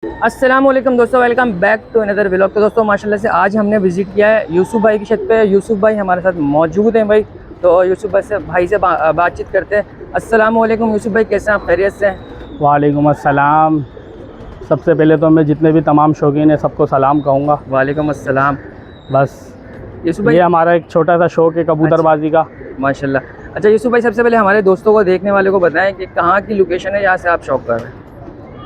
अस्सलाम वालेकुम दोस्तों, welcome back to another vlog. तो दोस्तों माशाल्लाह से आज हमने विज़िट किया है यूसुफ भाई की छत पे। यूसुफ भाई हमारे साथ मौजूद हैं भाई, तो यूसुफ भाई से बातचीत करते हैं। अस्सलाम वालेकुम यूसुफ भाई, कैसे हैं आप? खैरियत से हैं? वालेकुम अस्सलाम। सबसे पहले तो मैं जितने भी तमाम शौकीन हैं सबको सलाम कहूँगा। वालेकुम अस्सलाम। बस यूसुफ भाई, ये हमारा एक छोटा सा शौक है कबूतरबाजी का। माशाल्लाह। अच्छा यूसुफ भाई, सबसे पहले हमारे दोस्तों को, देखने वाले को बताएं कि कहाँ की लोकेशन है जहाँ से आप शौक कर रहे हैं।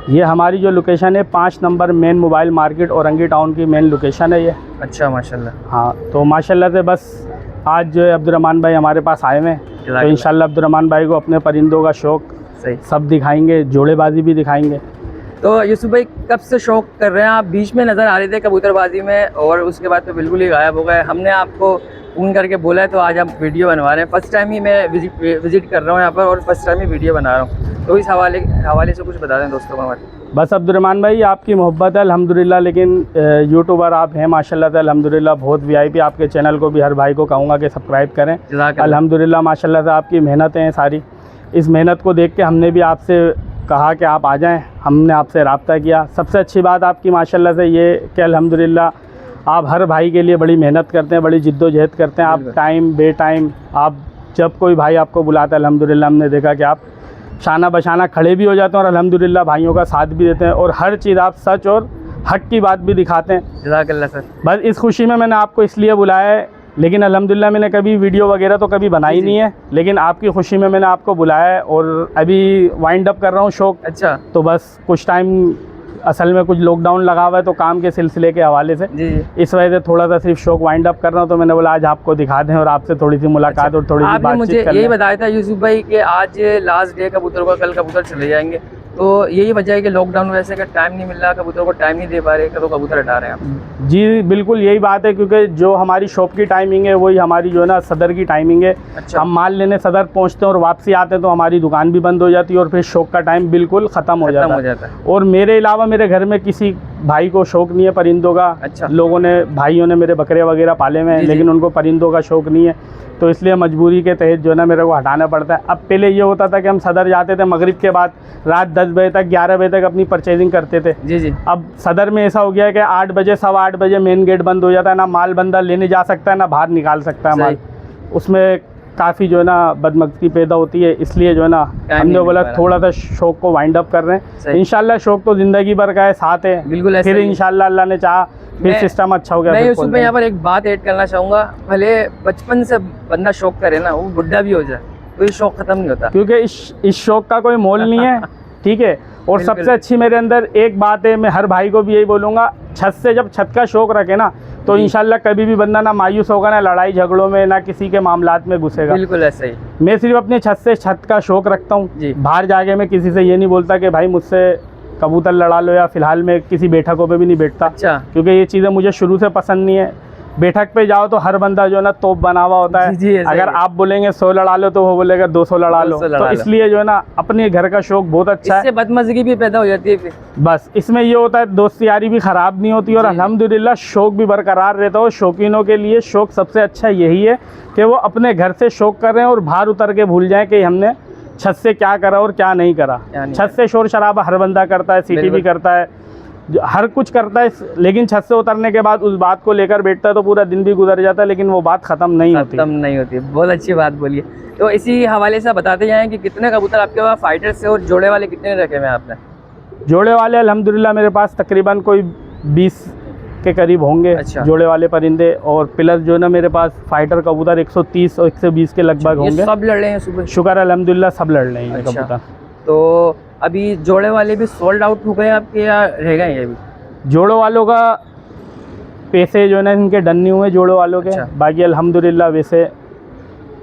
ये हमारी जो लोकेशन है 5 number main mobile market Orangi town की मेन लोकेशन है ये। अच्छा माशाल्लाह। हाँ, तो माशाल्लाह से बस आज जो है अब्दुर्रहमान भाई हमारे पास आए हुए हैं, तो इंशाल्लाह अब्दुर्रहमान भाई को अपने परिंदों का शौक सही सब दिखाएंगे, जोड़ेबाजी भी दिखाएंगे। तो यूसुफ भाई, कब से शौक कर रहे हैं आप? बीच में नज़र आ रहे थे कबूतरबाजी में और उसके बाद तो बिल्कुल ही गायब हो गए। हमने आपको फ़ोन करके बोला है, तो आज हम वीडियो बनवा रहे हैं। फ़र्स्ट टाइम ही मैं विज़िट कर रहा हूँ यहाँ पर और फर्स्ट टाइम ही वीडियो बना रहा हूँ, तो इस हवाले से कुछ बता दें दोस्तों को हमारे। बस अब्दुर्रहमान भाई, आपकी मोहब्बत है अल्हम्दुलिल्लाह, लेकिन यूट्यूबर आप हैं माशाल्लाह से अल्हम्दुलिल्लाह, बहुत वीआईपी। आपके चैनल को भी हर भाई को कहूँगा कि सब्सक्राइब करें। अल्हम्दुलिल्लाह माशाल्लाह से आपकी मेहनतें हैं सारी। इस मेहनत को देख के हमने भी आपसे कहा कि आप आ जाएं, हमने आपसे रब्ता किया। सबसे अच्छी बात आपकी माशाल्लाह से ये कि अल्हम्दुलिल्लाह आप हर भाई के लिए बड़ी मेहनत करते हैं, बड़ी जिद्दोजहद करते हैं। आप टाइम बे टाइम, आप जब कोई भाई आपको बुलाता है अल्हम्दुलिल्लाह हमने देखा कि आप शाना बशाना खड़े भी हो जाते हैं और अल्हम्दुलिल्लाह भाइयों का साथ भी देते हैं, और हर चीज़ आप सच और हक़ की बात भी दिखाते हैं। जज़ाकल्लाह सर। बस इस खुशी में मैंने आपको इसलिए बुलाया है, लेकिन अल्हम्दुलिल्लाह मैंने कभी वीडियो वगैरह तो कभी बनाई नहीं है, लेकिन आपकी खुशी में मैंने आपको बुलाया है और अभी वाइंड अप कर रहा हूँ शौक। अच्छा। तो बस कुछ टाइम, असल में कुछ लॉकडाउन लगा हुआ है तो काम के सिलसिले के हवाले से जी। इस वजह से थोड़ा सा सिर्फ शौक वाइंड अप कर रहा हूँ, तो मैंने बोला आज आपको दिखा दें और आपसे थोड़ी सी मुलाकात। अच्छा। और थोड़ी सी बातचीत मुझे कर यही बताया था यूसुफ भाई कि आज लास्ट डे कबूतर का, कल कबूतर चले जाएंगे, तो यही वजह है कि लॉकडाउन वजह से का टाइम नहीं मिल रहा, कबूतर को टाइम नहीं दे पा रहे, तो कबूतर हटा रहे हैं आप। जी बिल्कुल यही बात है, क्योंकि जो हमारी शॉप की टाइमिंग है वही हमारी जो है ना सदर की टाइमिंग है। अच्छा। हम माल लेने सदर पहुंचते हैं और वापसी आते हैं तो हमारी दुकान भी बंद हो जाती है और फिर शौक का टाइम बिल्कुल ख़त्म हो जाता है। और मेरे अलावा मेरे घर में किसी भाई को शौक नहीं है परिंदों का। अच्छा। लोगों ने, भाइयों ने मेरे बकरे वगैरह पाले हुए हैं, लेकिन उनको परिंदों का शौक नहीं है, तो इसलिए मजबूरी के तहत जो है ना मेरे को हटाना पड़ता है। अब पहले ये होता था कि हम सदर जाते थे मगरिब के बाद, रात 10 बजे तक 11 बजे तक अपनी परचेजिंग करते थे। जी। अब सदर में ऐसा हो गया है कि 8 बजे, 8:15 बजे मेन गेट बंद हो जाता है, ना माल बंदा लेने जा सकता है ना बाहर निकाल सकता है माल। उसमें काफ़ी जो है ना बदमज़गी पैदा होती है, इसलिए जो है ना हमने बोला थोड़ा सा शौक को वाइंड अप कर रहे हैं। इंशाल्लाह शौक तो ज़िंदगी भर का है, साथ है बिल्कुल। फिर इंशाल्लाह अल्लाह ने चाहा फिर सिस्टम अच्छा हो गया। मैं यूसुफ भाई यहाँ पर एक बात ऐड करना चाहूँगा, भले बचपन से बंदा शौक करे ना, वो बुढ़ा भी हो जाए तो ये शौक ख़त्म नहीं होता, क्योंकि इस शौक का कोई मोल नहीं है। ठीक है। और सबसे अच्छी मेरे अंदर एक बात है, मैं हर भाई को भी यही बोलूँगा, छत से जब छत का शौक रखे ना तो इंशाल्लाह कभी भी बंदा ना मायूस होगा, ना लड़ाई झगड़ों में, ना किसी के मामलात में घुसेगा। बिल्कुल ऐसा ही। मैं सिर्फ अपने छत से छत का शौक रखता हूँ, बाहर जाके मैं किसी से ये नहीं बोलता कि भाई मुझसे कबूतर लड़ा लो, या फिलहाल मैं किसी बैठकों पे भी नहीं बैठता। अच्छा। क्योंकि ये चीज़ें मुझे शुरू से पसंद नहीं है। बैठक पे जाओ तो हर बंदा जो है ना तोप बना हुआ होता है। जी, अगर आप बोलेंगे 100 लड़ा लो तो वो बोलेगा 200 लड़ा लो। तो इसलिए जो है ना अपने घर का शौक बहुत अच्छा है। इससे बदमज़गी भी पैदा हो जाती है फिर। बस इसमें ये होता है दोस्ती यारी भी ख़राब नहीं होती और अल्हम्दुलिल्लाह शौक भी बरकरार रहता है। शौकीनों के लिए शौक सबसे अच्छा यही है कि वो अपने घर से शौक कर रहे हैं और बाहर उतर के भूल जाएँ कि हमने छत से क्या करा और क्या नहीं करा। छत से शोर शराबा हर बंदा करता है, सीटी भी करता है, हर कुछ करता है, लेकिन छत से उतरने के बाद उस बात को लेकर बैठता है तो पूरा दिन भी गुजर जाता है, लेकिन वो बात ख़त्म नहीं होती। बहुत अच्छी बात बोलिए। तो इसी हवाले से बताते जाएं कि कितने कबूतर आपके पास फाइटर से और जोड़े वाले कितने रखे हुए हैं आपने? जोड़े वाले अल्हम्दुलिल्लाह मेरे पास तकरीबन कोई 20 के करीब होंगे। अच्छा। जोड़े वाले परिंदे, और प्लस जो है ना मेरे पास फाइटर कबूतर 130 और 120 के लगभग होंगे। सब लड़ रहे हैं सुबह? शुक्र अल्हम्दुलिल्लाह सब लड़ रहे हैं कबूतर। तो अभी जोड़े वाले भी सोल्ड आउट हो गए आपके या रह गए हैं अभी? जोड़ों वालों का पैसे जो है ना इनके डन नहीं हुए जोड़ों वालों के। अच्छा। बाकी अल्हम्दुलिल्लाह वैसे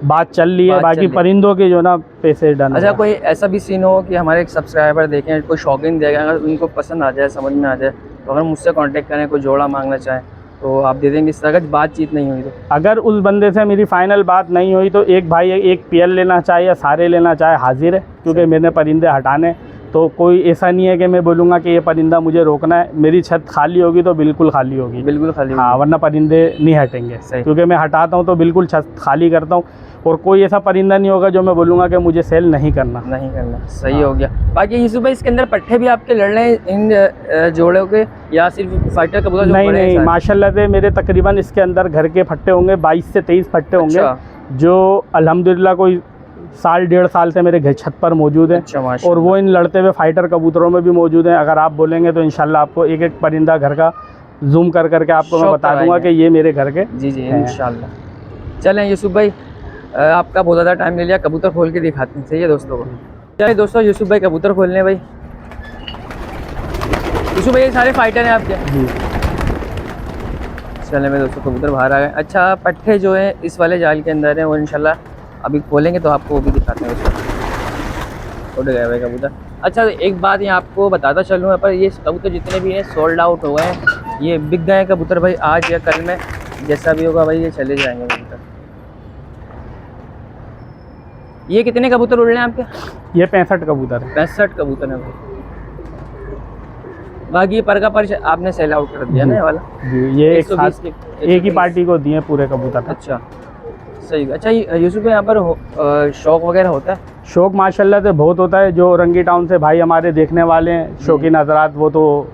बात चल रही है, बाकी परिंदों के जो ना पैसे डन। अच्छा, कोई ऐसा भी सीन हो कि हमारे एक सब्सक्राइबर देखें, कोई शौकीन देखें, अगर उनको पसंद आ जाए, समझ में आ जाए, तो अगर मुझसे कांटेक्ट करें, कोई जोड़ा मांगना चाहें तो आप दे देंगे? इस तरह की बातचीत नहीं हुई तो? अगर उस बंदे से मेरी फाइनल बात नहीं हुई तो एक भाई एक पीएल लेना चाहे या सारे लेना चाहे हाजिर है, क्योंकि मैंने परिंदे हटाने, तो कोई ऐसा नहीं है कि मैं बोलूँगा कि ये परिंदा मुझे रोकना है। मेरी छत खाली होगी तो बिल्कुल खाली होगी, बिल्कुल खाली। हाँ, वरना परिंदे नहीं हटेंगे, क्योंकि मैं हटाता हूँ तो बिल्कुल छत खाली करता हूँ। और कोई ऐसा परिंदा नहीं होगा जो मैं बोलूँगा कि मुझे सेल नहीं करना। सही हो गया। बाकी यूसुफ भाई इसके अंदर पट्टे भी आपके लड़ रहे हैं इन जोड़ों के, या सिर्फ फाइटर कबूतर जो नहीं बड़े हैं नहीं, सारे? माशाल्लाह से मेरे तकरीबन इसके अंदर घर के फट्टे होंगे 22 से 23 फट्टे होंगे। अच्छा। जो अल्हम्दुलिल्लाह कोई साल 1.5 साल से मेरे घर छत पर मौजूद है। अच्छा, माशाल्लाह। और वो इन लड़ते हुए फाइटर कबूतरों में भी मौजूद हैं। अगर आप बोलेंगे तो इंशाल्लाह आपको एक एक परिंदा घर का जूम कर करके आपको मैं शौक बता दूंगा कराएंगे। कि ये मेरे घर के जी हैं। इंशाल्लाह। चलें यूसुफ भाई, आपका बहुत ज़्यादा टाइम ले लिया, कबूतर खोल के दिखाते हैं, सही है दोस्तों को। चलिए दोस्तों, यूसुफ भाई कबूतर खोलने भाई। यूसुफ भाई ये सारे फाइटर हैं आपके? जी। चले मेरे दोस्तों, कबूतर बाहर आ गए। अच्छा, पट्टे जो है इस वाले जाल के अंदर हैं, वो इंशाल्लाह अभी खोलेंगे तो आपको वो भी दिखाते हैं। उसको उड़ गया भाई कबूतर। अच्छा, एक बात यहाँ आपको बताता चलूँ, यहाँ पर ये कबूतर जितने भी हैं सोल्ड आउट हो गए हैं, ये बिक गए कबूतर भाई। आज या कल में जैसा भी होगा भाई ये चले जाएंगे कबूतर। ये कितने कबूतर उड़ रहे हैं आपके? ये 65 कबूतर है। 65 कबूतर है भाई। बाकी पर का पर आपने सेल आउट कर दिया ना ये वाला? जी, ये एक 120 साथ के एक ही पार्टी को दिए पूरे कबूतर। अच्छा सही। अच्छा यूसुफ भाई यहाँ पर शौक वगैरह होता है? शौक माशाल्लाह से बहुत होता है। जो रंगी टाउन से भाई हमारे देखने वाले हैं शौकीन हजरात, वो तो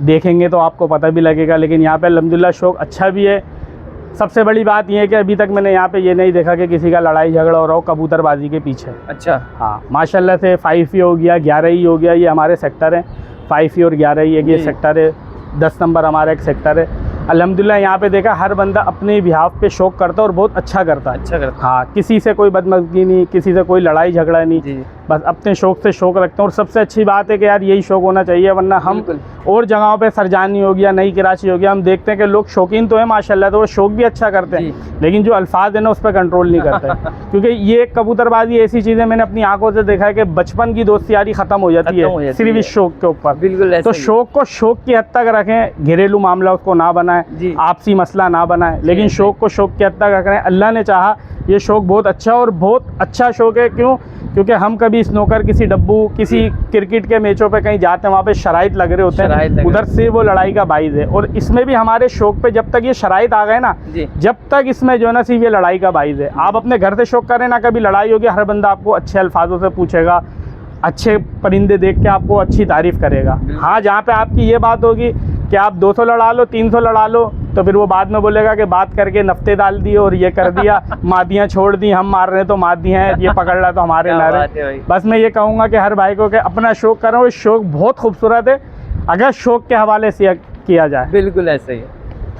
देखेंगे तो आपको पता भी लगेगा। लेकिन यहाँ पे अल्हम्दुलिल्लाह शौक अच्छा भी है। सबसे बड़ी बात यह है कि अभी तक मैंने यहाँ पे ये नहीं देखा कि किसी का लड़ाई झगड़ा हो रहा हो कबूतरबाजी के पीछे। अच्छा। हाँ, माशाल्लाह से 5E हो गया, 11E हो गया, ये हमारे सेक्टर है। 5E और 11E एक ये सेक्टर है, 10 नंबर हमारा एक सेक्टर है। अल्हम्दुलिल्लाह यहाँ पे देखा हर बंदा अपने बिहाफ पे शौक करता है और बहुत अच्छा करता है। अच्छा करता है। हाँ, किसी से कोई बदमज़गी नहीं, किसी से कोई लड़ाई झगड़ा नहीं, जी। बस अपने शौक से शौक रखते हैं। और सबसे अच्छी बात है कि यार यही शौक होना चाहिए, वरना हम और जगहों पे सरजानी हो गया, नई कराची हो गया, हम देखते हैं कि लोग शौकीन तो है माशाल्लाह, तो वो शौक भी अच्छा करते हैं, लेकिन जो अल्फाज है ना उस पर कंट्रोल नहीं करते क्योंकि ये कबूतरबाजी ऐसी चीज़ है, मैंने अपनी आंखों से देखा है कि बचपन की दोस्ती यारी ख़त्म हो जाती है सिर्फ इस शौक के ऊपर। बिल्कुल। तो शौक को शौक की हद तक रखें, घरेलू मामला उसको ना बनाएं, आपसी मसला ना बनाएं, लेकिन शौक को शौक की हद तक रखें। अल्लाह ने चाहा ये शौक बहुत अच्छा और बहुत अच्छा शौक है। क्यों? क्योंकि हम कभी स्नोकर, किसी डब्बू, किसी क्रिकेट के मैचों पे कहीं जाते हैं, वहाँ पे शराइत लग रहे होते हैं, उधर से वो लड़ाई का बाइज़ है। और इसमें भी हमारे शौक पे जब तक ये शराइत आ गए ना, जब तक इसमें जो है ना सिर्फ ये लड़ाई का बाइज़ है। आप अपने घर से शौक करें ना, कभी लड़ाई होगी, हर बंदा आपको अच्छे अल्फाजों से पूछेगा, अच्छे परिंदे देख के आपको अच्छी तारीफ़ करेगा। हाँ, जहाँ पे आपकी ये बात होगी कि आप 200 लड़ा लो, 300 लड़ा लो, तो फिर वो बाद में बोलेगा कि बात करके नफ्ते डाल दिए और ये कर दिया, मादियाँ छोड़ दी, हम मार रहे हैं तो मादियाँ हैं, ये पकड़ रहा तो हमारे नारे। बस मैं ये कहूँगा कि हर भाई को कि अपना शौक करो, वो शौक बहुत खूबसूरत है अगर शौक के हवाले से किया जाए। बिल्कुल ऐसे ही है,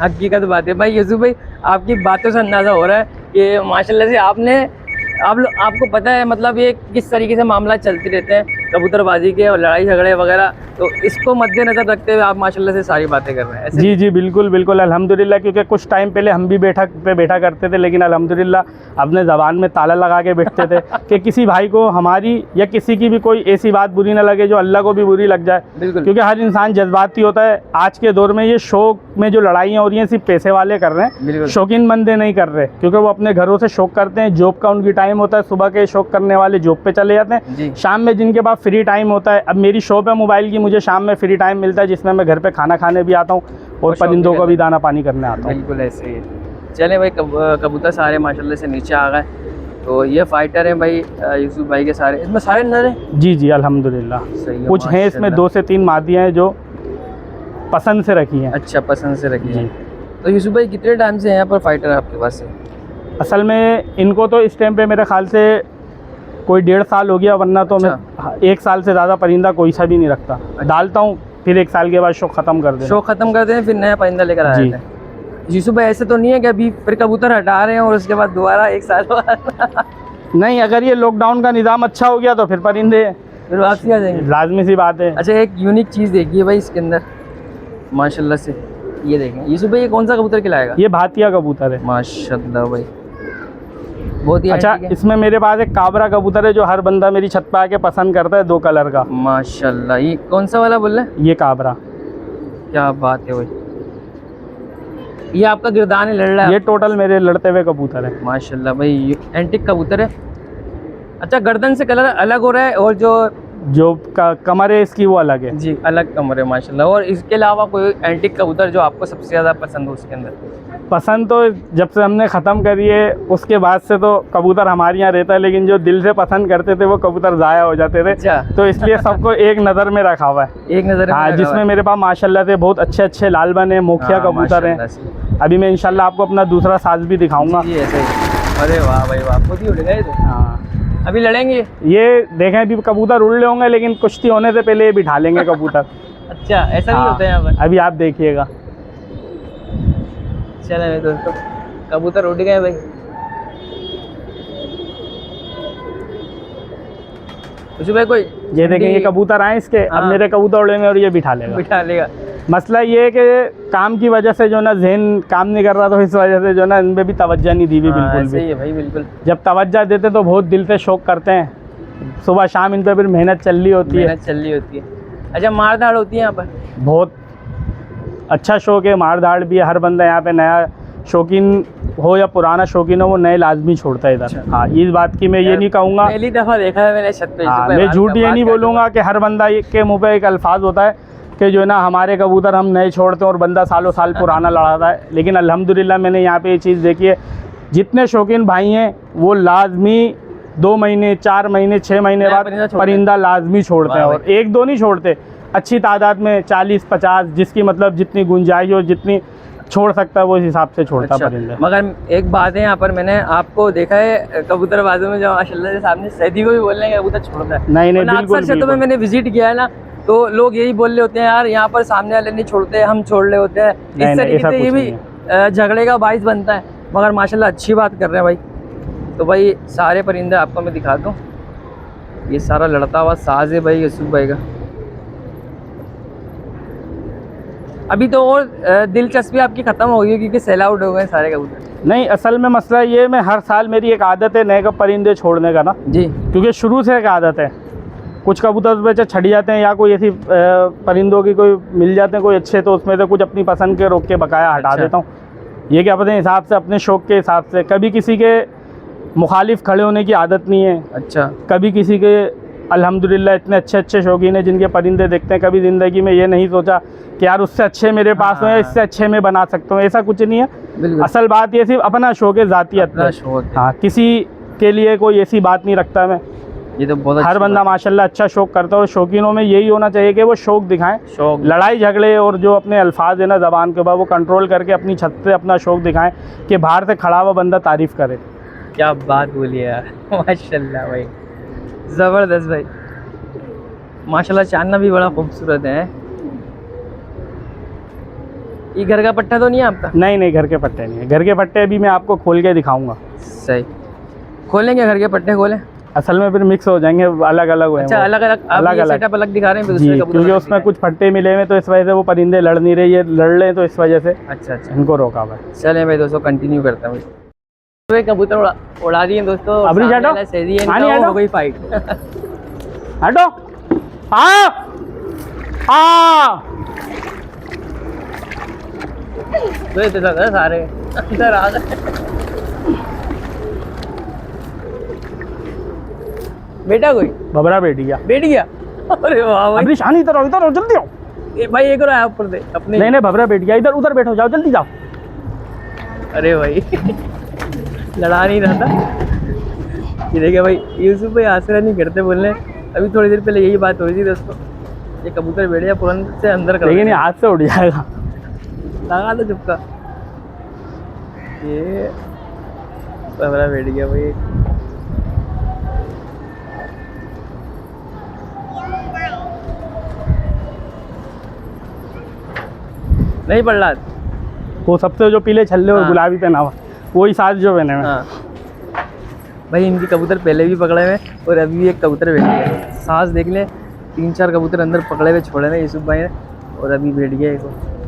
हकीकत बात है भाई। यूसुफ भाई आपकी बातों से अंदाज़ा हो रहा है कि माशाल्लाह से आपको पता है मतलब ये किस तरीके से मामला चलते रहते हैं कबूतरबाजी के और लड़ाई झगड़े वगैरह, तो इसको मद्देनज़र रखते हुए आप माशाल्लाह से सारी बातें कर रहे हैं ऐसे? जी जी बिल्कुल बिल्कुल अल्हम्दुलिल्लाह। क्योंकि कुछ टाइम पहले हम भी बैठा करते थे, लेकिन अल्हम्दुलिल्लाह अपने ज़बान में ताला लगा के बैठते थे कि किसी भाई को हमारी या किसी की भी कोई ऐसी बात बुरी ना लगे जो अल्लाह को भी बुरी लग जाए। बिल्कुल। क्योंकि हर इंसान जज्बाती होता है। आज के दौर में ये शौक में जो लड़ाइयाँ हो रही हैं सिर्फ पैसे वाले कर रहे हैं, शौकीन बंदे नहीं कर रहे, क्योंकि वो अपने घरों से शौक करते हैं। जॉब का उनकी टाइम होता है, सुबह के शौक करने वाले जॉब पे चले जाते हैं, शाम में जिनके पास फ्री टाइम होता है। अब मेरी शॉप है मोबाइल की, मुझे शाम में फ्री टाइम मिलता है जिसमें मैं घर पे खाना खाने भी आता हूँ और परिंदों को भी दाना पानी करने आता हूँ। बिल्कुल ऐसे ही है। चले भाई, कबूतर सारे माशाल्लाह से नीचे आ गए, तो ये फाइटर हैं भाई यूसुफ भाई के सारे, इसमें सारे नर हैं? जी जी अल्हम्दुलिल्लाह। सही है। कुछ हैं इसमें 2 से 3 मादियाँ हैं जो पसंद से रखी हैं। अच्छा, पसंद से रखी हैं। तो यूसुफ भाई कितने टाइम से यहाँ पर फाइटर आपके पास है? असल में इनको तो इस टाइम पे मेरे ख्याल से कोई 1.5 साल हो गया, वरना तो मैं 1 साल से ज़्यादा परिंदा कोई सा भी नहीं रखता। डालता हूँ, फिर 1 साल के बाद शौक ख़त्म कर दें। शौक ख़त्म कर दें, फिर नया परिंदा लेकर आ जाते हैं। यूसुफ भाई ऐसे तो नहीं है कि अभी फिर कबूतर हटा रहे हैं और उसके बाद दोबारा 1 साल बाद? नहीं, अगर ये लॉकडाउन का निज़ाम अच्छा हो गया तो फिर परिंदे फिर वापसी आ जाएंगे, लाजमी सी बात है। अच्छा, एक यूनिक चीज़ देखिए भाई इसके अंदर माशाल्लाह से, ये देखें यूसुफ भाई, ये कौन सा कबूतर खिलाएगा? ये भातिया कबूतर है माशाल्लाह भाई, बहुत ही अच्छा। इसमें मेरे पास एक काबरा कबूतर है जो हर बंदा मेरी छत पे आके पसंद करता है, 2 कलर का। माशाल्लाह। ये कौन सा वाला बोल रहे हैं? ये काबरा। क्या बात है भाई, ये आपका गिरदान है, लड़ रहा है? ये टोटल मेरे लड़ते हुए कबूतर है माशाल्लाह भाई, ये एंटिक कबूतर है। अच्छा, गर्दन से कलर अलग हो रहा है और जो जो कमर है इसकी वो अलग है। जी, अलग कमर है माशाल्लाह। और इसके अलावा कोई एंटीक कबूतर जो आपको सबसे ज़्यादा पसंद हो उसके अंदर? पसंद तो जब से हमने ख़त्म करी है उसके बाद से तो कबूतर हमारे यहाँ रहता है, लेकिन जो दिल से पसंद करते थे वो कबूतर ज़ाया हो जाते थे। अच्छा। तो इसलिए सबको एक नज़र में रखा हुआ है। एक नज़र में हाँ, रखा हुआ जिसमें है। मेरे पास माशाल्लाह से बहुत अच्छे अच्छे लाल बन है, मोखिया हाँ, कबूतर हैं। माशाल्लाह से। अभी मैं इंशाल्लाह आपको अपना दूसरा साज भी दिखाऊंगा। जी, ऐसे ही। अरे वाह भाई वाह, खुद ही उड़ गए तो। हाँ, अभी लड़ेंगे? ये देखें अभी कबूतर उड़ रहे होंगे, लेकिन कुश्ती होने से पहले ये बिठा लेंगे कबूतर। अच्छा, ऐसा भी हाँ, होता है यहाँ पर? अभी आप देखिएगा। चले मेरे दोस्तों, कबूतर उड़ गए भाई। उसी भाई कोई ये देखें ये कबूतर आए इसके, अब हाँ। मेरे कबूतर उड़ेंगे और ये बिठा लेगा। बिठा लेगा। मसला ये है कि काम की वजह से जो ना जहन काम नहीं कर रहा, तो इस वजह से जो ना इन पे भी तवज्जो नहीं दी हुई हाँ, बिल्कुल ऐसे भी। ही है भाई, बिल्कुल जब तवज्जो देते तो बहुत दिल से शौक करते हैं, सुबह शाम इन पे फिर मेहनत चल रही होती है। मेहनत चल रही होती है। अच्छा, मार धाड़ होती है यहाँ पर? बहुत अच्छा शौक है, मार धाड़ भी है। हर बंदा यहाँ पे नया शौकीन हो या पुराना शौकीन हो, वो नए लाजमी छोड़ता है इधर। अच्छा। हाँ, इस बात की मैं ये नहीं कहूँगा। पहली दफ़ा देखा है मैंने छत पे। हाँ, मैं झूठ ये नहीं बोलूँगा कि हर बंदा के मुँह पे एक अल्फाज होता है कि जो है ना हमारे कबूतर हम नए छोड़ते हैं और बंदा सालों साल पुराना लड़ाता है। लेकिन अल्हम्दुलिल्लाह मैंने यहाँ पे ये चीज़ देखी है, जितने शौकीन भाई हैं वो लाजमी 2 महीने 4 महीने 6 महीने बाद परिंदा लाजमी छोड़ते हैं। और एक दो नहीं छोड़ते, अच्छी तादाद में 40-50, जिसकी मतलब जितनी गुंजाइश हो, जितनी छोड़ सकता है वो इस हिसाब से छोड़ता अच्छा, परिंदा। मगर एक बात है यहाँ पर, मैंने आपको देखा है कबूतरबाजों में जो माशाल्लाह से सामने सैदी को भी बोल रहे हैं कबूतर छोड़ रहा है। नहीं वरना बिल्कुल अक्सर क्षेत्रों में मैंने विजिट किया है ना, तो लोग यही बोल रहे होते हैं यार यहाँ पर सामने वाले नहीं छोड़ते, हम छोड़ रहे होते हैं। नहीं, इस तरीके ऐसा से ये कुछ भी झगड़े का बाइस बनता है। मगर माशाल्लाह अच्छी बात कर रहे हैं भाई। तो भाई सारे परिंदे आपको मैं दिखा दूँ, ये सारा लड़ता हुआ साज है भाई यूसुफ भाई का। अभी तो और दिलचस्पी आपकी ख़त्म हो गई क्योंकि सेल आउट हो गए सारे कबूतर। नहीं, असल में मसला ये, मैं हर साल मेरी एक आदत है नए परिंदे छोड़ने का ना जी, क्योंकि शुरू से एक आदत है। कुछ कबूतर बेचे छट जाते हैं या कोई ऐसी परिंदों की कोई मिल जाते हैं कोई अच्छे, तो उसमें से कुछ अपनी पसंद के रोक के बकाया हटा अच्छा। देता हूँ। ये कि अपने हिसाब से, अपने शौक़ के हिसाब से, कभी किसी के मुखालिफ खड़े होने की आदत नहीं है। अच्छा, कभी किसी के अल्हम्दुलिल्लाह इतने अच्छे अच्छे शौकीन हैं जिनके परिंदे देखते हैं, कभी ज़िंदगी में ये नहीं सोचा कि यार उससे अच्छे मेरे पास हो या इससे अच्छे मैं बना सकता हूँ, ऐसा कुछ नहीं है। बिल्कुल असल बात ये सिर्फ अपना शौक़ है, ज़ातियत अपना है। शौक है। हाँ, किसी के लिए कोई ऐसी बात नहीं रखता मैं। ये तो बहुत हर अच्छी बंदा बात माशाल्लाह अच्छा शौक़ करता है और शौकीनों में यही होना चाहिए कि वो शौक़ दिखाएं। है। शौक लड़ाई झगड़े और जो अपने अल्फाज है ना ज़बान के बाद, वो कंट्रोल करके अपनी छत पे अपना शौक़ दिखाएं कि बाहर से खड़ा हुआ बंदा तारीफ़ करे। क्या बात बोली यार माशाल्लाह भाई, ज़बरदस्त भाई माशाल्लाह। चांदना भी बड़ा खूबसूरत है। ये घर का पट्टा तो नहीं है आपका? नहीं नहीं, घर के पट्टे नहीं है। घर के पट्टे अभी मैं आपको खोल के दिखाऊंगा। सही, खोलेंगे घर के पट्टे खोलें? असल में फिर मिक्स हो जाएंगे, अलग अलग हो। अच्छा, अलग अलग अलग अलग सेटअप अलग दिखा रहे हैं जी, दूसरे कबूतर क्योंकि अलग उसमें दिखा कुछ पट्टे मिले हुए, तो इस वजह से वो परिंदे लड़ नहीं रहे, ये लड़ रहे हैं, तो इस वजह से रहे हैं। अच्छा अच्छा, इनको रोका हुआ है। चलें भाई दोस्तों, कंटिन्यू करते हैं। तो कबूतर उड़ा दिए दोस्तों। अबरी सामने हटो। वाला सैदी है इनका, पानी वो हटो। हो गई फाइट। हटो, तो इतने ज्यादा सारे अंदर आ गए। बेटा कोई बबरा बैठ गया। बैठ गया। अरे वाह भाई, अबरी शानी, इधर आओ, इधर आओ, जल्दी आओ। भाई एक और आया ऊपर से अपने। नहीं नहीं, बबरा बैठ गया, इधर उधर बैठो, जाओ जल्दी जाओ। अरे भाई लड़ा नहीं रहा था। ये देखिए भाई, यूसुफ भाई आसरा नहीं करते बोलने। अभी थोड़ी देर पहले यही बात हो रही थी दोस्तों, ये कबूतर बैठ गया तुरंत से अंदर कर, लेकिन ये हाथ से उड़ जाएगा। लगा दो चुपका। ये बबरा बैठ गया भाई। नहीं पड़ रहा। वो सबसे जो पीले छल्ले और हाँ। गुलाबी पहना हुआ, वही साज जो पहने हुए। हाँ भाई, इनकी कबूतर पहले भी पकड़े हुए और अभी भी एक कबूतर बैठ गया है। सांस देख ले, 3-4 कबूतर अंदर पकड़े हुए छोड़े हुए यूसुफ भाई ने, और अभी बैठ गया एक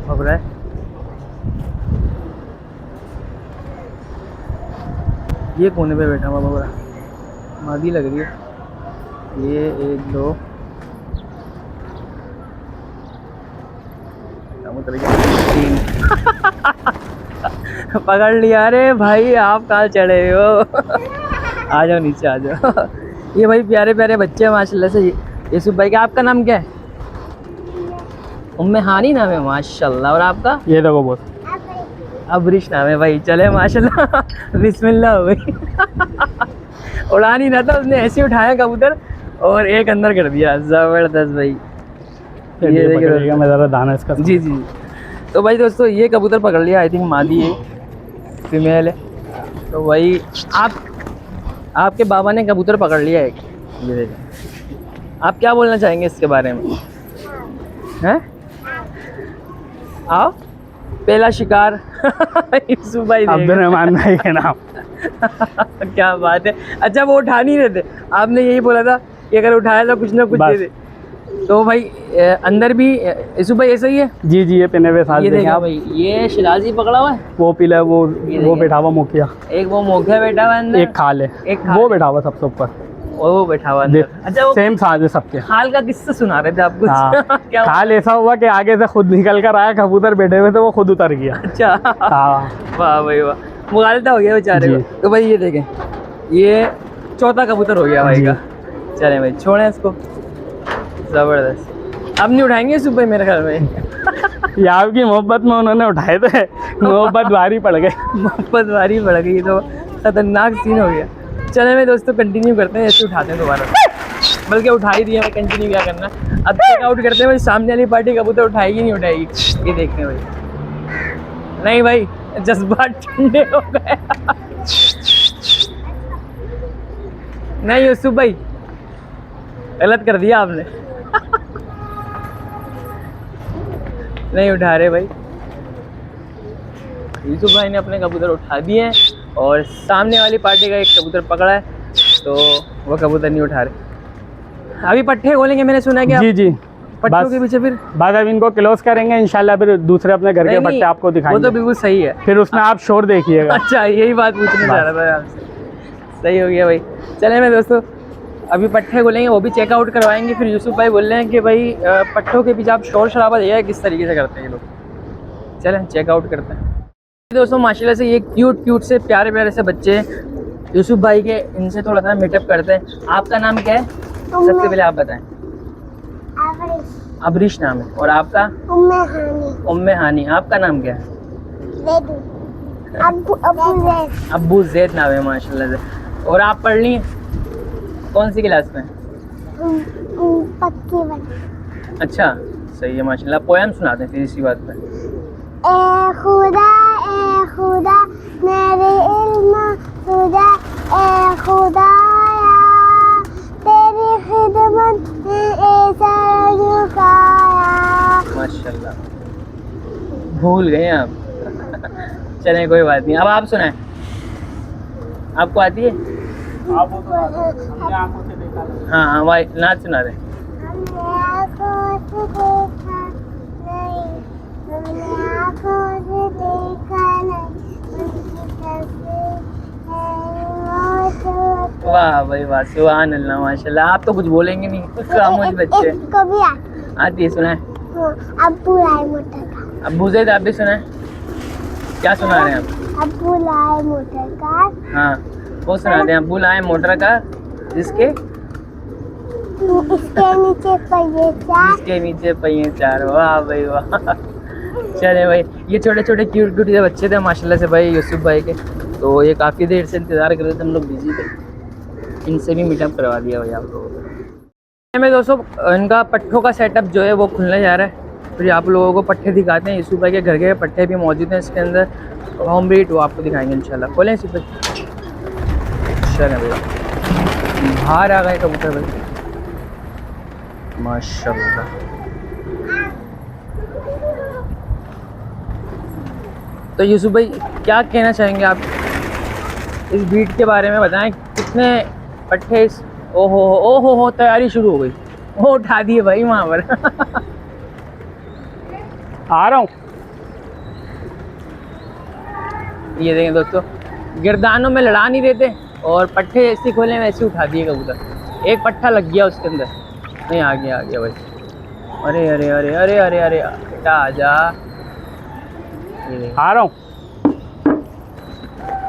पकड़ा है। ये कोने पे बैठा हुआ बबरा, मादी लग रही है। ये 1 2 3 पकड़ लिया। अरे भाई आप कहाँ चढ़े हो? आ जाओ नीचे आ जाओ। ये भाई प्यारे प्यारे बच्चे हैं माशाल्लाह से, यूसुफ भाई का आपका नाम क्या है? उम्मे हानी नाम है, माशाल्लाह। और आपका? ये देखो बोस, अबरिश नाम है भाई। चले माशाल्लाह बिस्मिल्लाह हो गई उड़ा नहीं रहा था उसने, ऐसे उठाया कबूतर और एक अंदर कर दिया। ज़बरदस्त भाई। ये देखिए मैं ज़रा दाना इसका। जी जी। तो भाई दोस्तों ये कबूतर पकड़ लिया, आई थिंक मादी है, फीमेल है। तो भाई आपके बाबा ने कबूतर पकड़ लिया एक, ये देखिए। आप क्या बोलना चाहेंगे इसके बारे में? हैं? आओ पहला शिकार यूसुफ भाई अब्दुर्रहमान भाई के नाम। क्या बात है। अच्छा वो उठा नहीं रहे थे, आपने यही बोला था कि अगर उठाया तो कुछ ना कुछ दे दे। तो भाई अंदर भी यूसुफ भाई ऐसा ही है? जी जी, ये पिने हुए साथ ये देखें देखा आप। भाई, ये शिराजी पकड़ा हुआ है, वो पीला, वो बैठा हुआ मुखिया, एक वो मोघा बैठा हुआ है अंदर, एक खाल है, एक खाल वो है। बैठा हुआ सबसे ऊपर, और वो बैठा हुआ अंदर। अच्छा वो सेम साज है सबके। खाल का किस्सा सुना रहे थे आप कुछ? हाँ। क्या हुआ? खाल ऐसा हुआ कि आगे से खुद निकल कर आया, कबूतर बैठे हुए थे, वो खुद उतर गया। अच्छा हाँ वाह भाई वाह, मुगालता हो गया बेचारे जी। को। तो भाई ये देखें, ये चौथा कबूतर हो गया भाई जी। का। चले भाई छोड़ें इसको, ज़बरदस्त। अब नहीं उठाएंगे यूसुफ भाई मेरे ख्याल में ये आपकी मोहब्बत में उन्होंने उठाए थे, मोहब्बत भारी पड़ गई। मोहब्बत भारी पड़ गई, तो खतरनाक सीन हो गया। चले मैं दोस्तों कंटिन्यू करते हैं, ऐसे उठाते हैं दोबारा, बल्कि उठा ही दिया, मैं कंटिन्यू क्या करना। अब चेकआउट करते हैं भाई, सामने वाली पार्टी कबूतर उठाएगी नहीं उठाएगी, ये देखते हैं भाई। नहीं भाई जज्बात ठंडे हो गए नहीं यूसुफ भाई गलत कर दिया आपने नहीं उठा रहे भाई। यूसुफ भाई ने अपने कबूतर उठा दिए हैं और सामने वाली पार्टी का एक कबूतर पकड़ा है, तो वो कबूतर नहीं उठा रहे। अभी पट्टे खोलेंगे, मैंने सुना है कि जी जी, पट्टों बस के पीछे फिर बाद अब इनको क्लोज करेंगे इंशाल्लाह, फिर दूसरे अपने घर के नहीं, पट्टे आपको वो दिखाएंगे। तो बिल्कुल सही है। फिर उसमें आप शोर देखिएगा। अच्छा यही बात पूछने जा रहा था आपसे, सही हो गया भाई। चले मैं दोस्तों अभी पट्टे खोलेंगे, वो भी चेकआउट करवाएंगे। फिर यूसुफ भाई बोल रहे हैं कि भाई पट्टों के पीछे आप शोर शराबा दिया है, किस तरीके से करते हैं ये लोग। चलें चेकआउट करते हैं दोस्तों। माशाल्लाह से ये क्यूट से प्यारे प्यारे से बच्चे हैं यूसुफ भाई के, इनसे थोड़ा सा मीटअप करते हैं। आपका नाम क्या है? सबसे पहले आप बताएं। अबरिश नाम है। और आपका? उम्मे हानी। आपका नाम क्या है? अब्बू जैद नाम है, माशाल्लाह से। और आप पढ़ ली कौन सी क्लास में? अच्छा सही है माशाल्लाह। पोएम सुनाते हैं फिर इसी बात पे। ए खुदा मेरे इल्म तुझे, ए खुदाया तेरी खिदमत में ऐसा झुकाया। माशाल्लाह भूल गए आप चलें कोई बात नहीं। अब आप सुनाएं, आपको आती है? हाँ हाँ भाई नाच सुना रहे। हमने आँखों से देखा नहीं, हमने आँखों से देखा नहीं, उनकी तस्वीर है मौजूद। वाह भाई वाह, सुभान अल्लाह माशाल्लाह। आप तो कुछ बोलेंगे नहीं, कुछ खामोश बच्चे। कभी आती है, सुनाए। अब्बू लाए मोटर कार। अब्बू जैद आप भी सुनाए, क्या सुना रहे हैं आप? अब्बू लाए मोटर कार। हाँ वो सुनाते हैं। अब्बू लाए मोटर कार जिसके इसके नीचे पहिए चार। जिसके नीचे पहिए चार। वाह भाई वाह चले भाई, ये छोटे छोटे क्यूट से बच्चे थे माशाल्लाह से भाई यूसुफ भाई के। तो ये काफ़ी देर से इंतज़ार कर रहे थे, हम लोग बिजी थे, इनसे भी मीटअप करवा दिया भाई आप लोगों को। मैं दोस्तों इनका पट्ठों का सेटअप जो है वो खुलने जा रहा है, फिर आप लोगों को पट्टे दिखाते हैं। यूसुफ भाई के घर के पट्टे भी मौजूद हैं इसके अंदर, होम ब्रीड, वो आपको दिखाएंगे इंशाल्लाह। खोलें यूसुफ भाई, चलें भाई। बाहर आ गए कबूतर भाई माशाल्लाह। तो यूसुफ भाई क्या कहना चाहेंगे आप इस ब्रीड के बारे में? बताएं कितने पट्टे इस ओ हो तैयारी शुरू हो गई, वो उठा दिए भाई वहाँ पर आ रहा हूँ। ये देखें दोस्तों, गिरदानों में लड़ा नहीं देते और पट्टे ऐसे खोले वैसे उठा दिए कबूतर। एक पट्टा लग गया उसके अंदर, नहीं आ गया भाई। अरे अरे अरे अरे अरे अरे बेटा आ जा। आ रहा हूँ।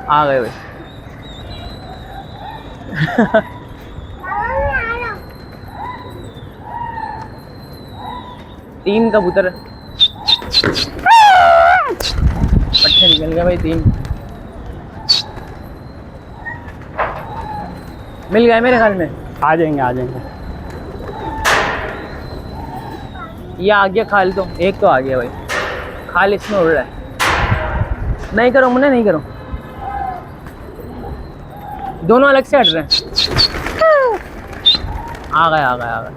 आ गए भाई 3 कबूतर पट्टे निकल गए भाई 3 मिल गए मेरे ख्याल में। आ जाएंगे आ जाएंगे। ये आ गया खाल, तो एक तो आ गया भाई, खाल इसमें उड़ रहा है। नहीं करो मुन्ने, नहीं करो, दोनों अलग से हट रहे हैं। आ गए आ गए आ गए।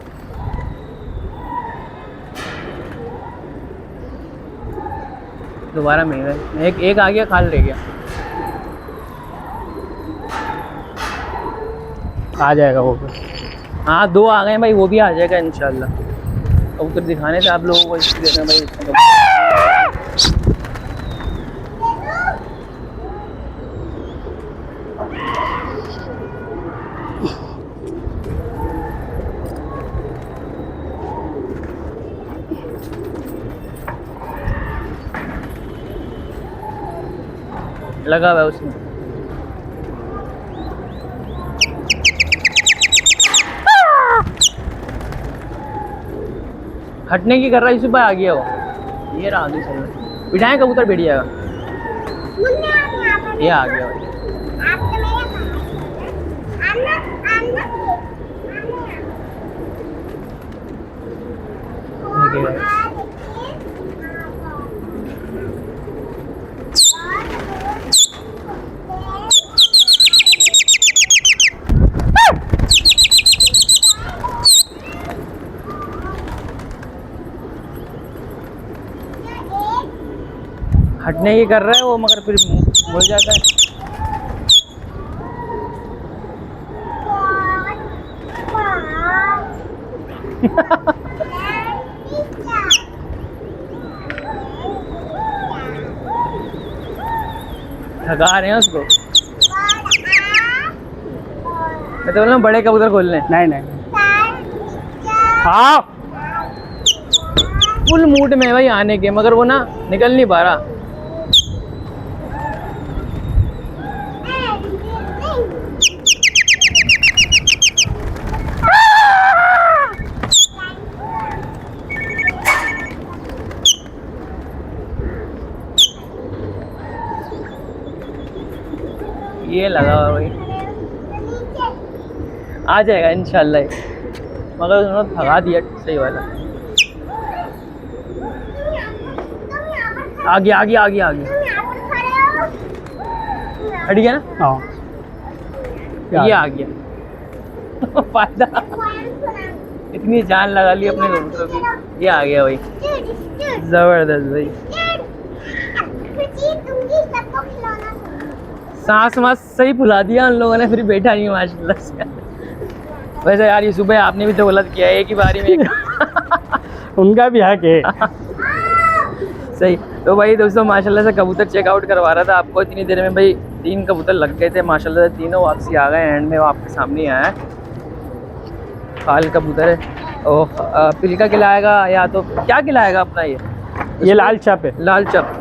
दोबारा मिल गए, एक आ गया, खाल रह गया। आ जाएगा वो भी। हाँ 2 आ गए भाई, वो भी आ जाएगा इंशाल्लाह। कबूतर दिखाने थे आप लोगों को, इसलिए देना भाई इसमें लगा हुआ है उसमें। हटने की कर रहा है, इसी पर आ गया वो। ये रहा आगे चल रहा, बिठाएं कबूतर बैठ जाएगा। ये आ गया भाई। हटने की कर रहा है वो, मगर फिर मुड़ जाता है। थका रहे हैं उसको। मैं तो बोल रहा हूँ बड़े कबूतर खोल लें। नहीं नहीं हाँ फुल मूड में है भाई आने के, मगर वो ना निकल नहीं पा रहा। ये लगा हुआ भाई, आ जाएगा इंशाल्लाह, मगर उन्होंने भगा दिया सही वाला। आ गया आ गया आ गया आ गया, हट गया ना। हाँ ये आ गया फायदा, इतनी जान लगा ली अपने कबूतरों की। ये आ गया भाई, जबरदस्त भाई। सांस वास सही फुला दिया उन लोगों ने, फिर बैठा नहीं माशाल्लाह से। वैसे यार ये सुबह आपने भी तो गलत किया है, एक ही बारी में उनका भी हक है। सही। तो भाई दोस्तों माशाल्लाह से कबूतर चेकआउट करवा रहा था आपको, इतनी देर में भाई 3 कबूतर लग गए थे माशाल्लाह से, तीनों वापसी आ गए। एंड में वो आपके सामने ही आया है, खाल कबूतर है। और पिलका खिलाएगा या तो क्या खिलाएगा अपना ये लाल चप है, लाल चप,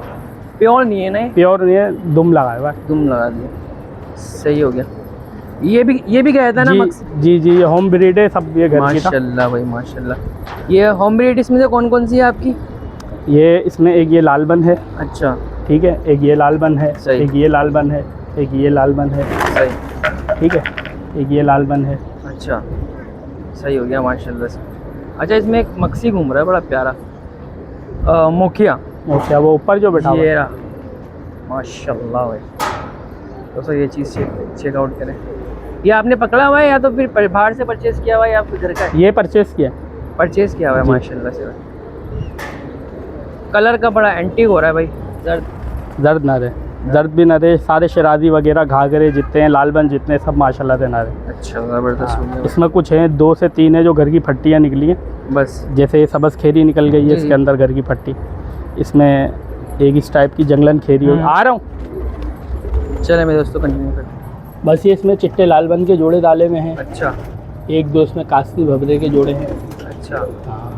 प्योर नहीं है ना, प्योर नहीं है, दुम लगा है, दुम लगा दिया, सही हो गया। ये भी गया था ना जी जी ये होम ब्रीड है सब, ये घर की था। माशाल्लाह भाई माशाल्लाह। ये होम ब्रीड इसमें से कौन कौन सी है आपकी? ये इसमें एक ये लाल बन है, अच्छा ठीक है, एक ये लाल बन है, सही। एक ये लाल बन है, एक ये लाल बन है, सही, ठीक है, एक ये लाल बन है। अच्छा सही हो गया माशाल्लाह से। अच्छा इसमें एक मक्सी घूम रहा है बड़ा प्यारा, मोखिया, मोखिया वो ऊपर जो बैठा हुआ ये है। रहा माशाल्लाह भाई। दोस्तों ये चीज़ चेकआउट करें। ये आपने पकड़ा हुआ है या तो फिर बाहर से परचेज किया हुआ है या फिर घर का? ये परचेस किया, परचेज किया हुआ है जी। माशाल्लाह से। कलर का बड़ा एंटीक हो रहा है भाई, दर्द ना रहे, दर्द भी ना रहे। सारे शराजी वगैरह घाघरे जितने हैं, लालबन जितने, सब माशाल्लाह से ना रहे। अच्छा ज़बरदस्त हो गया। इसमें कुछ हैं 2 से 3 है जो घर की फट्टियाँ निकली हैं, बस जैसे ये सबस खेरी निकल गई है जी, इसके जी। अंदर घर की फट्टी। इसमें एक इस टाइप की जंगलन खेरी हो। आ रहा हूँ, चले मेरे दोस्तों कंटिन्यू कर। बस ये इसमें चिट्टे लालबन के जोड़े डाले हुए हैं, अच्छा 1-2 इसमें कास्ती भबरे के जोड़े हैं। अच्छा, हाँ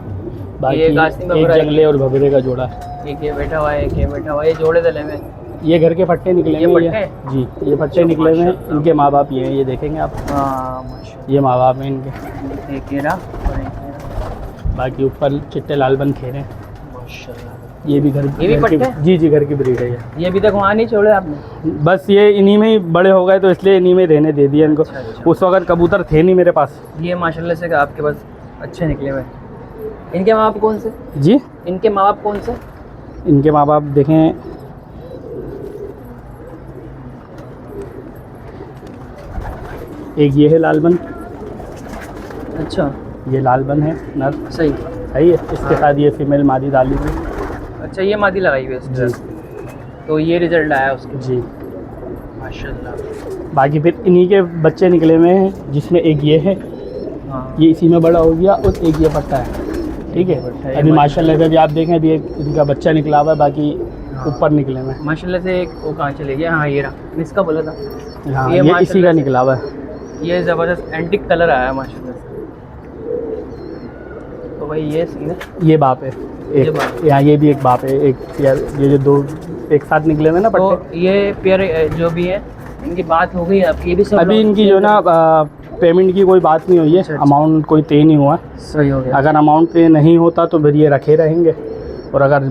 बाकी ये कास्ती एक भबरा है। जंगले और भबरे का जोड़ा है। एक ये बैठा हुआ है, एक ये बैठा हुआ है, ये जोड़े दले में। ये घर के फट्टे निकले ये हुए हैं फट्टे? जी, ये फट्टे निकले हुए हैं। माशाल्लाह। इनके माँ बाप ये हैं, ये देखेंगे आप, हाँ माशाल्लाह। ये माँ बाप हैं इनके। एक ये रहा और एक ये रहा। बाकी ऊपर चिट्टे लालबन खेरे हैं। माशाल्लाह। ये भी घर ये भी घर की, पट्टे? जी जी घर की ब्रीड है ये अभी तक वहाँ नहीं छोड़े आपने? बस ये इन्हीं में ही बड़े हो गए तो इसलिए इन्हीं में रहने दे दिया इनको। अच्छा। उस वक्त कबूतर थे नहीं मेरे पास। ये माशाल्लाह से आपके पास अच्छे निकले हुए। इनके माँ बाप कौन से? जी इनके माँ बाप कौन से? इनके माँ बाप देखें, एक ये है लालबन, अच्छा ये लालबन है नर, सही। सही है। इसके साथ ये फीमेल मादी डाली हुई। अच्छा ये मादी लगाई हुई है जी इसके। तो ये रिजल्ट आया उसके। जी। माशाल्लाह। बाकी फिर इन्हीं के बच्चे निकले हुए हैं, जिसमें एक ये है, हाँ ये इसी में बड़ा हो गया, और एक ये पट्टा है। ठीक है, अभी माशाल्लाह से अभी आप देखें अभी एक इनका बच्चा निकला हुआ है, बाकी ऊपर निकले हुए हैं। माशाल्लाह से एक वो कहाँ चले गया? हाँ ये रहा, इसका बोला था। हाँ ये ये इसी माशाल्लाह का से- निकला हुआ है। ये ज़बरदस्त एंटिक कलर आया है माशाल्लाह से। तो भाई ये सीन है। ये बाप है ये बाप। एक, यहाँ ये भी एक बाप है एक यार, ये जो दो एक साथ निकले हुए हैं ना तो पट्टे। ये पेयर जो भी है इनकी बात हो गई है आपकी? ये भी सब अभी लोग- इनकी जो ना पेमेंट की कोई बात नहीं हुई है, अच्छा। अमाउंट कोई तय नहीं हुआ। सही हो गया। अगर अमाउंट पे नहीं होता तो फिर ये रखे रहेंगे, और अगर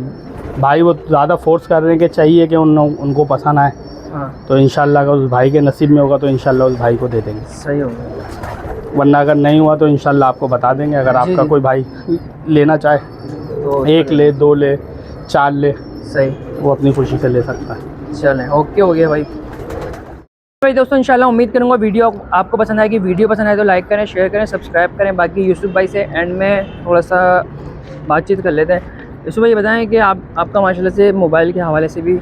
भाई वो ज़्यादा फोर्स कर रहे हैं कि चाहिए कि उनको पसंद आए, हाँ तो इंशाल्लाह अगर उस भाई के नसीब में होगा तो इंशाल्लाह उस भाई को दे देंगे, सही हो गया। वरना अगर नहीं हुआ तो इंशाल्लाह आपको बता देंगे। अगर जी, आपका जी। कोई भाई लेना चाहे, तो एक ले, दो ले, चार ले, सही। वो अपनी खुशी से ले सकता है। चलें, ओके हो गया भाई। भाई दोस्तों इंशाल्लाह उम्मीद करूँगा वीडियो आपको पसंद आएगी। वीडियो पसंद आए तो लाइक करें, शेयर करें, सब्सक्राइब करें। बाकी यूसुफ भाई से एंड में थोड़ा सा बातचीत कर लेते हैं। यूसुफ भाई बताएं कि आपका माशाल्लाह से मोबाइल के हवाले से भी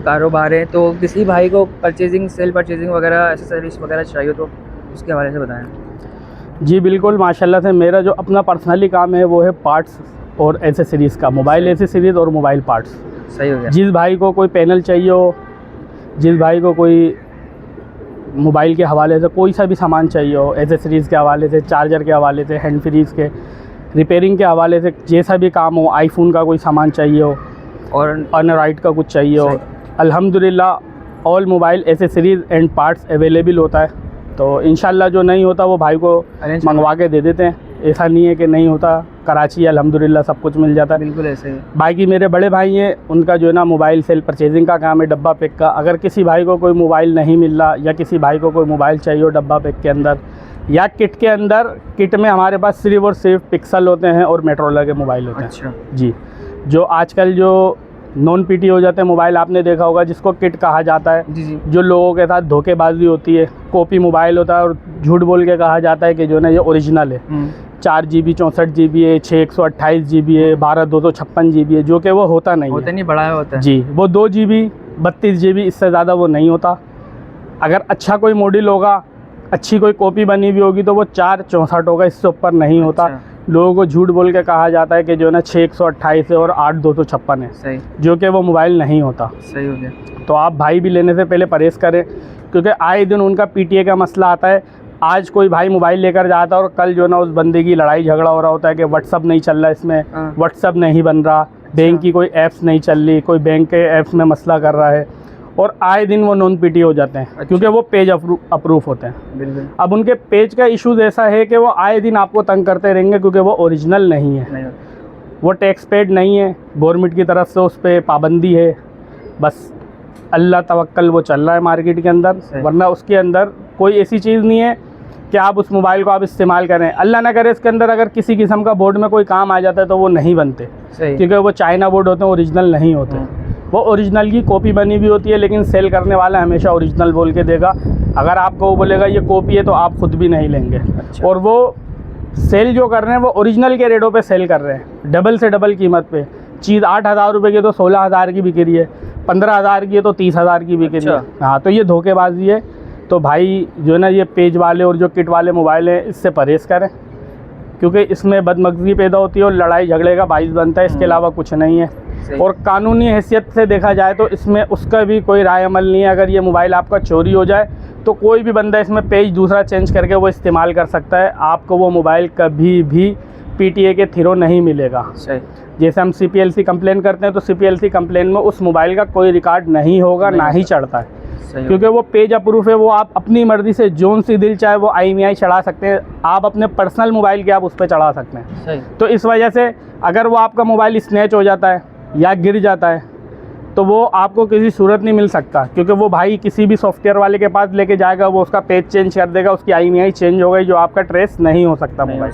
कारोबार है, तो किसी भाई को परचेजिंग, सेल परचेजिंग वगैरह, एसेसरीज वगैरह चाहिए तो उसके हवाले से बताएँ। जी बिल्कुल, माशाल्लाह से मेरा जो अपना पर्सनली काम है वो है पार्ट्स और एसेसरीज़ का, मोबाइल एसेसरीज़ और मोबाइल पार्ट्स। सही हो गया। जिस भाई को कोई पैनल चाहिए हो, जिस भाई को कोई मोबाइल के हवाले से कोई सा भी सामान चाहिए हो, एसेसरीज़ के हवाले से, चार्जर के हवाले से, हैंड फ्रीज़ के, रिपेयरिंग के हवाले से, जैसा भी काम हो, आईफोन का कोई सामान चाहिए हो और अनराइड का कुछ चाहिए हो, अल्हम्दुलिल्लाह all mobile accessories and parts available होता है। तो इंशाल्लाह जो नहीं होता वो भाई को अरेंज मंगवा के दे देते हैं। ऐसा नहीं है कि नहीं होता, कराची अल्हम्दुलिल्लाह सब कुछ मिल जाता है। बिल्कुल ऐसे ही। बाकी मेरे बड़े भाई हैं, उनका जो है ना मोबाइल सेल परचेजिंग का काम है, डब्बा पैक का। अगर किसी भाई को कोई मोबाइल नहीं मिल रहा या किसी भाई को कोई मोबाइल चाहिए हो डब्बा पैक के अंदर या किट के अंदर, किट में हमारे पास सिर्फ और सिर्फ पिक्सल होते हैं और मेट्रोला के मोबाइल होते हैं। अच्छा जी, जो आजकल जो नॉन पीटी हो जाते हैं मोबाइल, आपने देखा होगा, जिसको किट कहा जाता है, जी जी। जो लोगों के साथ धोखेबाजी होती है, कॉपी मोबाइल होता है और झूठ बोल के कहा जाता है कि जो ना ये ओरिजिनल है, 4 GB 64 GB है, 6 128 GB है, 12 256 GB है, जो कि वो होता नहीं होता है। नहीं, बड़ा होता है। जी, वो 2 GB 32 GB, इससे ज़्यादा वो नहीं होता। अगर अच्छा कोई मॉडल होगा, अच्छी कोई कॉपी बनी हुई होगी तो वो 4 64 होगा, इससे ऊपर नहीं होता। अच्छा। लोगों को झूठ बोल के कहा जाता है कि जो है ना 6 128 है और 8 256 है, सही। जो कि वो मोबाइल नहीं होता। सही हो गया। तो आप भाई भी लेने से पहले परहेज़ करें, क्योंकि आए दिन उनका पीटीए का मसला आता है। आज कोई भाई मोबाइल लेकर जाता है और कल जो ना उस बंदे की लड़ाई झगड़ा हो रहा होता है कि व्हाट्सअप नहीं चल रहा, इसमें हाँ। व्हाट्सअप नहीं बन रहा, बैंक की कोई ऐप्स नहीं चल रही, कोई बैंक के ऐप्स में मसला कर रहा है, और आए दिन वो नॉन पीटी हो जाते हैं। अच्छा। क्योंकि वो पेज अप्रूव होते हैं। बिल्कुल अब उनके पेज का इशूज़ ऐसा है कि वो आए दिन आपको तंग करते रहेंगे, क्योंकि वो ओरिजिनल नहीं है, नहीं होता। वो टैक्स पेड नहीं है, गवर्नमेंट की तरफ से उस पर पाबंदी है। बस अल्लाह तवक्कल वो चल रहा है मार्केट के अंदर, सही। वरना उसके अंदर कोई ऐसी चीज़ नहीं है कि आप उस मोबाइल को आप इस्तेमाल करें। अल्लाह ना करे इसके अंदर अगर किसी किस्म का बोर्ड में कोई काम आ जाता है तो वो नहीं बनते, सही। क्योंकि वो चाइना बोर्ड होते हैं, ओरिजिनल नहीं होते। वो ओरिजिनल की कॉपी बनी हुई होती है, लेकिन सेल करने वाला हमेशा ओरिजिनल बोल के देगा। अगर आपको वो बोलेगा ये कॉपी है तो आप खुद भी नहीं लेंगे। अच्छा। और वो सेल जो कर रहे हैं वो ओरिजिनल के रेटों पे सेल कर रहे हैं, डबल से डबल कीमत पे। चीज़ 8,000 रुपये की तो 16,000 की बिक रही है, 15,000 की है तो 30,000 की बिक रही है। अच्छा। हाँ, तो ये धोखेबाजी है। तो भाई जो है ना ये पेज वाले और जो किट वाले मोबाइल हैं, इससे परहेज़ करें, क्योंकि इसमें बदमगजी पैदा होती है और लड़ाई झगड़े का बाइस बनता है, इसके अलावा कुछ नहीं है। सही। और कानूनी हैसियत से देखा जाए तो इसमें उसका भी कोई राय अमल नहीं है। अगर ये मोबाइल आपका चोरी हो जाए तो कोई भी बंदा इसमें पेज दूसरा चेंज करके वो इस्तेमाल कर सकता है। आपको वो मोबाइल कभी भी पीटीए के थ्रू नहीं मिलेगा। सही। जैसे हम CPLC कंप्लेन करते हैं तो CPLC कंप्लेन में उस मोबाइल का कोई रिकॉर्ड नहीं होगा, ना ही चढ़ता है। सही क्योंकि वो पेज अप्रूफ है, वो आप अपनी मर्ज़ी से जोन सी दिल चाहे वो IMEI चढ़ा सकते हैं, आप अपने पर्सनल मोबाइल के आप उस पर चढ़ा सकते हैं। सही। तो इस वजह से अगर वो आपका मोबाइल स्नैच हो जाता है या गिर जाता है तो वो आपको किसी सूरत नहीं मिल सकता, क्योंकि वो भाई किसी भी सॉफ्टवेयर वाले के पास लेके जाएगा, वो उसका पेज चेंज कर देगा, उसकी IMEI चेंज हो गई, जो आपका ट्रेस नहीं हो सकता मोबाइल।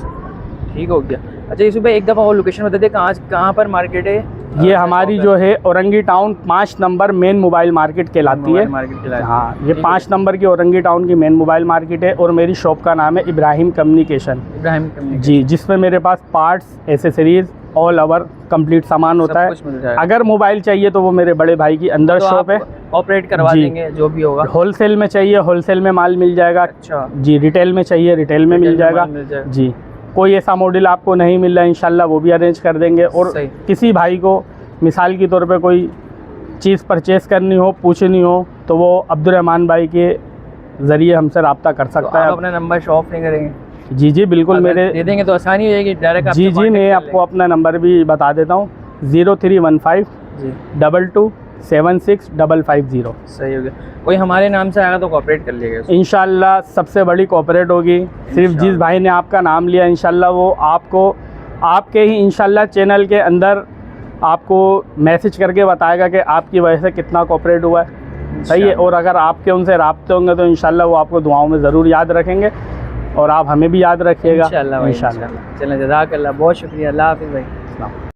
ठीक हो गया। अच्छा यूसुफ भाई एक दफ़ा और लोकेशन बता दे, कहाँ पर मार्केट है? ये हमारी जो है Orangi town 5 number main mobile market कहलाती है। मार्केट के हाँ, ये 5 नंबर की औरंगी टाउन की मेन मोबाइल मार्केट है, और मेरी शॉप का नाम है इब्राहिम कम्युनिकेशन। इब्राहिम कम्युनिकेशन जी, जिसमें मेरे पास parts, accessories, all over complete सामान होता है। अगर मोबाइल चाहिए तो वो मेरे बड़े भाई की अंदर तो शॉप है, ऑपरेट करवा जी। देंगे जो भी होगा। होलसेल में चाहिए होलसेल में माल मिल जाएगा। अच्छा जी, रिटेल में चाहिए रिटेल में मिल जाएगा। जी, कोई ऐसा मॉडल आपको नहीं मिल रहा है इंशाल्लाह वो भी अरेंज कर देंगे। और सही। किसी भाई को मिसाल के तौर पे कोई चीज़ परचेज़ करनी हो, पूछनी हो, तो वो अब्दुर्रहमान भाई के ज़रिए हमसे रब्ता कर तो सकता आप है। अपना नंबर शॉप नहीं करेंगे? जी जी बिल्कुल, अगर मेरे दे देंगे तो आसानी हो जाएगी डायरेक्ट। जी जी, मैं आपको अपना नंबर भी बता देता हूँ, 0315 जी 22 76 550। सही हो गया। कोई हमारे नाम से आएगा तो कोऑपरेट कर लेगा उसको। इंशाल्लाह सबसे बड़ी कोऑपरेट होगी। सिर्फ जिस भाई ने आपका नाम लिया इंशाल्लाह वो आपको आपके ही इंशाल्लाह चैनल के अंदर आपको मैसेज करके बताएगा कि आपकी वजह से कितना कोऑपरेट हुआ है। सही है। और अगर आपके उनसे राब्ते होंगे तो इंशाल्लाह वो आपको दुआओं में ज़रूर याद रखेंगे, और आप हमें भी याद रखिएगा इंशाल्लाह। इंशाल्लाह। चलें, जज़ाकल्लाह, बहुत शुक्रिया। अल्लाह हाफ़िज़ भाई।